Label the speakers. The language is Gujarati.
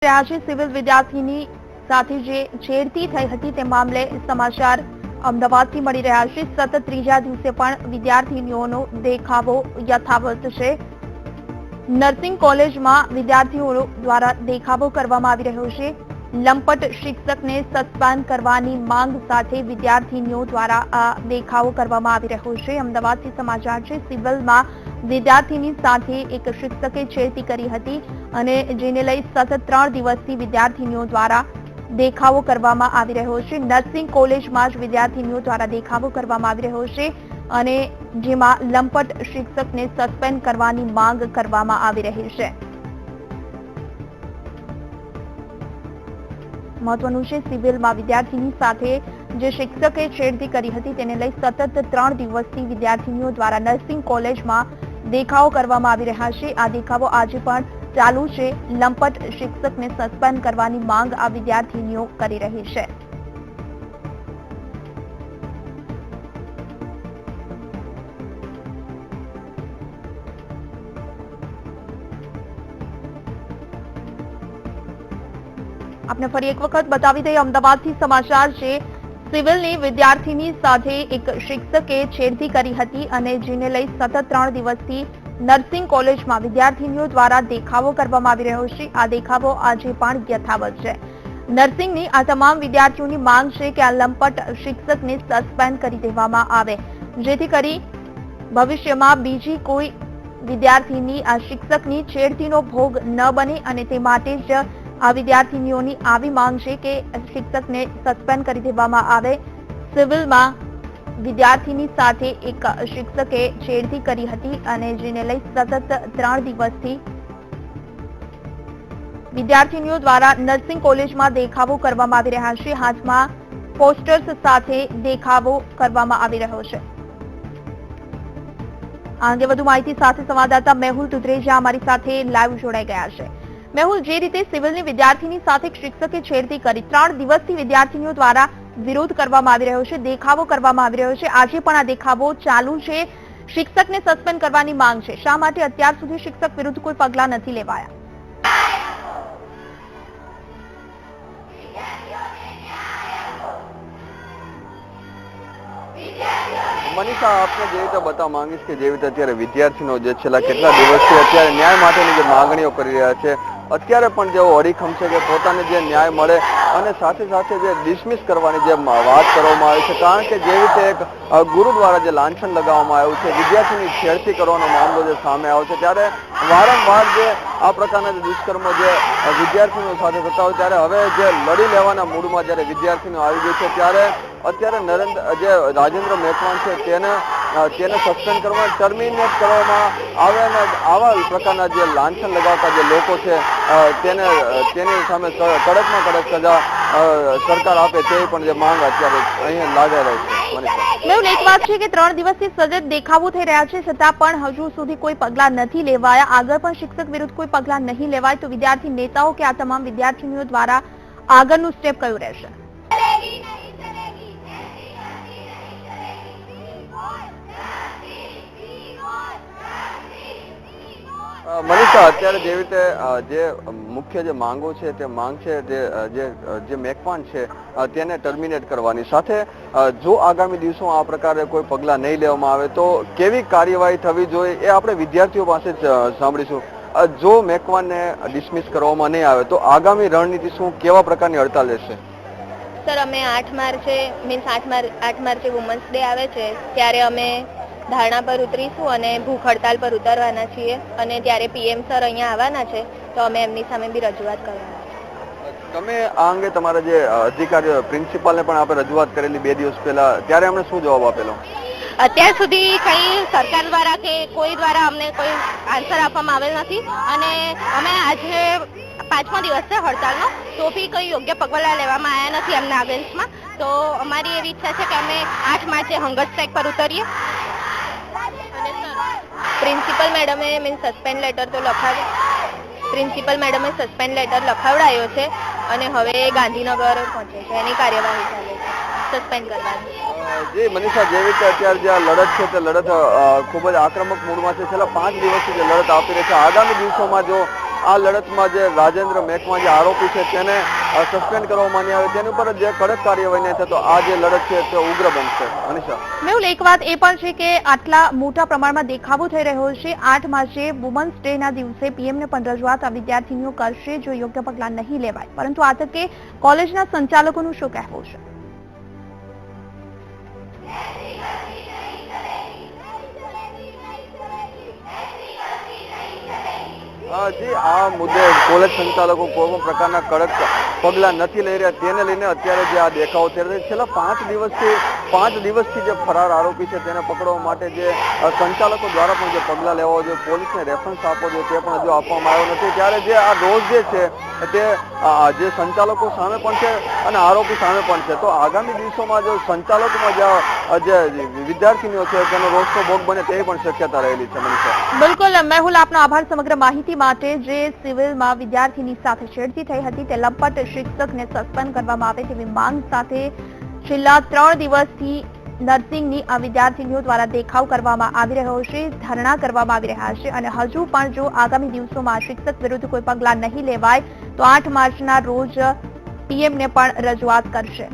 Speaker 1: રહ્યા છે સિવિલ વિદ્યાર્થીની સાથે જે છેડતી થઈ હતી તે મામલે સમાચાર અમદાવાદથી મળી રહ્યા છે। સતત ત્રીજા દિવસે પણ વિદ્યાર્થીનીઓનો દેખાવો યથાવત છે। નર્સિંગ કોલેજમાં વિદ્યાર્થીઓ દ્વારા દેખાવો કરવામાં આવી રહ્યો છે। લંપટ શિક્ષકને સસ્પેન્ડ કરવાની માંગ સાથે વિદ્યાર્થીનીઓ દ્વારા આ દેખાવો કરવામાં આવી રહ્યો છે। અમદાવાદથી સમાચાર છે। સિવિલમાં વિદ્યાર્થીની સાથે એક શિક્ષકે છેડતી કરી હતી અને જેને લઈ સતત 3 દિવસથી વિદ્યાર્થીનીઓ દ્વારા દેખાવો કરવામાં આવી રહ્યો છે। નર્સિંગ કોલેજમાં જ વિદ્યાર્થીનીઓ દ્વારા દેખાવો કરવામાં આવી રહ્યો છે અને જેમાં લંપટ શિક્ષકને સસ્પેન્ડ કરવાની માંગ કરવામાં આવી રહી છે। મહત્વનું છે સિવિલમાં વિદ્યાર્થીની સાથે જે શિક્ષકે છેડતી કરી હતી તેને લઈ સતત 3 દિવસથી વિદ્યાર્થીનીઓ દ્વારા નર્સિંગ કોલેજમાં દેખાવો કરવામાં આવી રહ્યા છે। આ દેખાવો આજે પણ ચાલુ છે। લંપટ શિક્ષકને સસ્પેન્ડ કરવાની માંગ આ વિદ્યાર્થીનીઓ કરી રહી છે। આપને ફરી એક વખત બતાવી દઈએ અમદાવાદથી સમાચાર છે। સિવિલની વિદ્યાર્થીની સાથે એક શિક્ષકે છેડતી કરી હતી અને જેને લઈ સતત 3 દિવસથી નર્સિંગ કોલેજમાં વિદ્યાર્થીનીઓ દ્વારા દેખાવો કરવામાં આવી રહ્યો છે। આ દેખાવો આજે પણ યથાવત છે। નર્સિંગની આ તમામ વિદ્યાર્થીઓની માંગ છે કે આ લંપટ શિક્ષકને સસ્પેન્ડ કરી દેવામાં આવે જેથી કરી ભવિષ્યમાં બીજી કોઈ વિદ્યાર્થીની આ શિક્ષકની છેડતીનો ભોગ ન બને અને તે માટે જ આ વિદ્યાર્થીનીઓની આવી માંગ છે કે શિક્ષકને સસ્પેન્ડ કરી દેવામાં આવે। સિવિલમાં વિદ્યાર્થીની સાથે એક શિક્ષકે છેડતી કરી હતી અને જેને લઈ સતત 3 દિવસથી વિદ્યાર્થીનીઓ દ્વારા નર્સિંગ કોલેજમાં દેખાવો કરવામાં આવી રહ્યા છે। હાથમાં પોસ્ટર્સ સાથે દેખાવો કરવામાં આવી રહ્યો છે। આ અંગે વધુ માહિતી સાથે સંવાદદાતા મેહુલ દુધરેજા અમારી સાથે લાઈવ જોડાઈ ગયા છે। મેહુલ, જે રીતે સિવિલની વિદ્યાર્થીની સાથે એક શિક્ષકે છેડતી કરી 3 દિવસથી વિદ્યાર્થીનીઓ દ્વારા વિરોધ કરવામાં આવી રહ્યો છે, દેખાવો કરવામાં આવી રહ્યો છે, આજે પણ આ દેખાવો ચાલુ છે। શિક્ષકને સસ્પેન્ડ કરવાની માંગ છે। શા માટે અત્યાર સુધી શિક્ષક વિરુદ્ધ કોઈ પગલાં નથી લેવાયા?
Speaker 2: મનીષા, આપને જે રીતે બતાવવા માંગીશ કે જે રીતે અત્યારે વિદ્યાર્થીઓ જે છેલ્લા કેટલા દિવસથી અત્યારે ન્યાય માટેની જે માંગણીઓ કરી રહ્યા છે, અત્યારે પણ જેઓ અડીખમ છે કે પોતાને જે ન્યાય મળે અને સાથે સાથે જે ડિસમિસ કરવાની જે વાત કરવામાં આવી છે, કારણ કે જે રીતે એક ગુરુ દ્વારા જે લાંછન લગાવવામાં આવ્યું છે, વિદ્યાર્થીની છેડતી કરવાનો મામલો જે સામે આવ્યો છે, ત્યારે વારંવાર જે આ પ્રકારના જે દુષ્કર્મો જે વિદ્યાર્થીઓ સાથે થતા હોય ત્યારે હવે જે લડી લેવાના મૂડમાં જ્યારે વિદ્યાર્થીઓ આવી ગઈ છે, ત્યારે અત્યારે જે રાજેન્દ્ર મેકવાન છે તેને સસ્પેન્ડ કરવામાં, ટર્મિનેટ કરવામાં આવે અને આવા પ્રકારના જે લાંછન લગાવતા જે લોકો છે તેની સામે કડકમાં કડક સજા સરકાર આપે તેવી પણ જે માંગ અત્યારે અહીંયા લાગી રહી છે।
Speaker 1: મેહુલ, એક વાત છે કે 3 દિવસથી સતત દેખાવો થઈ રહ્યા છે છતાં પણ હજુ સુધી કોઈ પગલાં નથી લેવાયા। આગળ પણ શિક્ષક વિરુદ્ધ કોઈ પગલાં નહીં લેવાય તો વિદ્યાર્થી નેતાઓ કે આ તમામ વિદ્યાર્થીનીઓ દ્વારા આગળનું સ્ટેપ કયું રહેશે?
Speaker 2: મનીષા, અત્યારે જે રીતે જે મુખ્ય જે માંગો છે તે માંગ છે જે મેકવાન છે તેને ટર્મિનેટ કરવાની સાથે જો આગામી દિવસોમાં આ પ્રકારે કોઈ પગલાં નહીં લેવામાં આવે તો કેવી કાર્યવાહી થવી જોઈએ એ આપણે વિદ્યાર્થીઓ પાસે જ સાંભળીશું। જો મેકવાનને ડિસમિસ કરવામાં નહીં આવે તો આગામી રણનીતિ શું, કેવા પ્રકારની હડતાલ રહેશે?
Speaker 3: સર, અમે 8 માર્ચે વુમન્સ ડે આવે છે ત્યારે અમે ધારણા પર ઉતરીશું અને ભૂખ હડતાલ પર ઉતરવાના છીએ અને ત્યારે પીએમ સર અહીંયા આવવાના છે તો અમે એમની સામે બી રજૂઆત કરવાના છે।
Speaker 2: તમે આ અંગે તમારા જે અધિકારીઓ પ્રિન્સિપાલને પણ આપણે રજૂઆત કરેલી 2 દિવસ પહેલા, ત્યારે એમણે શું જવાબ આપેલો?
Speaker 3: અત્યાર સુધી કંઈ સરકાર દ્વારા કે કોઈ દ્વારા અમને કોઈ આન્સર આપવામાં આવેલ નથી અને અમે આજે 5મો દિવસ છે હડતાલનો તો બી કોઈ યોગ્ય પગલાં લેવામાં આવ્યા નથી એમના અગેન્સ્ટમાં। તો અમારી એવી ઈચ્છા છે કે અમે 8 માર્ચે હંગર સ્ટ્રાઇક પર ઉતરીએ અને પ્રિન્સિપલ મેડમે સસ્પેન્ડ લેટર તો પ્રિન્સિપલ મેડમે સસ્પેન્ડ લેટર લખાવડાયો છે અને હવે ગાંધીનગર પહોંચે છે, એની કાર્યવાહી ચાલે છે સસ્પેન્ડ કરવાની।
Speaker 2: જી મનીષા, જે રીતે અત્યારે જે લડત છે તે લડત ખૂબ જ આક્રમક મૂડમાં છે, છેલ્લા 5 દિવસથી જે લડત આપી રહી છે, આગામી દિવસોમાં જો આ લડતમાં જે રાજેન્દ્ર મેકવા જે આરોપી છે તેને સસ્પેન્ડ કરવામાં નહીં આવે તેની ઉપર જે કડક કાર્યવાહી નહીં થાય તો આ જે લડત છે તે ઉગ્ર બનશે. અનિશા,
Speaker 1: મેહુલ, એક વાત એ પણ છે કે આટલા મોટા પ્રમાણમાં દેખાવો થઈ રહ્યો છે. 8 માર્ચે વુમન્સ ડે ના દિવસે પીએમને પણ રજૂઆત આ વિદ્યાર્થીનીઓ કરશે જો યોગ્ય પગલાં નહીં લેવાય, પરંતુ આ તકે કોલેજના સંચાલકોનું શું કહેવું છે?
Speaker 2: જી, આ મુદ્દે કોલેજ સંચાલકો કોઈ પણ પ્રકારના કડક પગલાં નથી લઈ રહ્યા તેને લઈને અત્યારે જે આ દેખાવો થઈ રહ્યા છે. છેલ્લા 5 દિવસથી જે ફરાર આરોપી છે તેને પકડવા માટે જે સંચાલકો દ્વારા પણ જે પગલાં લેવા જોઈએ, પોલીસને રેફરન્સ આપવો જોઈએ તે પણ હજુ આપવામાં આવ્યો નથી. ત્યારે જે આ રોષ જે છે તે જે સંચાલકો સામે પણ છે અને આરોપી સામે પણ છે. તો આગામી દિવસોમાં જો સંચાલકોમાં જે વિદ્યાર્થીનીઓ છે તેનો રોષનો ભોગ બને તેવી પણ શક્યતા રહેલી છે. મનીષા,
Speaker 1: બિલકુલ મેહુલ, આપનો આભાર સમગ્ર માહિતી માટે. જે સિવિલમાં વિદ્યાર્થીની સાથે છેડતી થઈ હતી તે લંપટ શિક્ષકને સસ્પેન્ડ કરવામાં આવે તેવી માંગ સાથે છેલ્લા 3 દિવસથી નર્સિંગની આ વિદ્યાર્થીનીઓ દ્વારા દેખાવ કરવામાં આવી રહ્યો છે, ધરણા કરવામાં આવી રહ્યા છે અને હજુ પણ જો આગામી દિવસોમાં શિક્ષક વિરુદ્ધ કોઈ પગલાં નહીં લેવાય તો 8 માર્ચના રોજ પીએમને પણ રજૂઆત કરશે.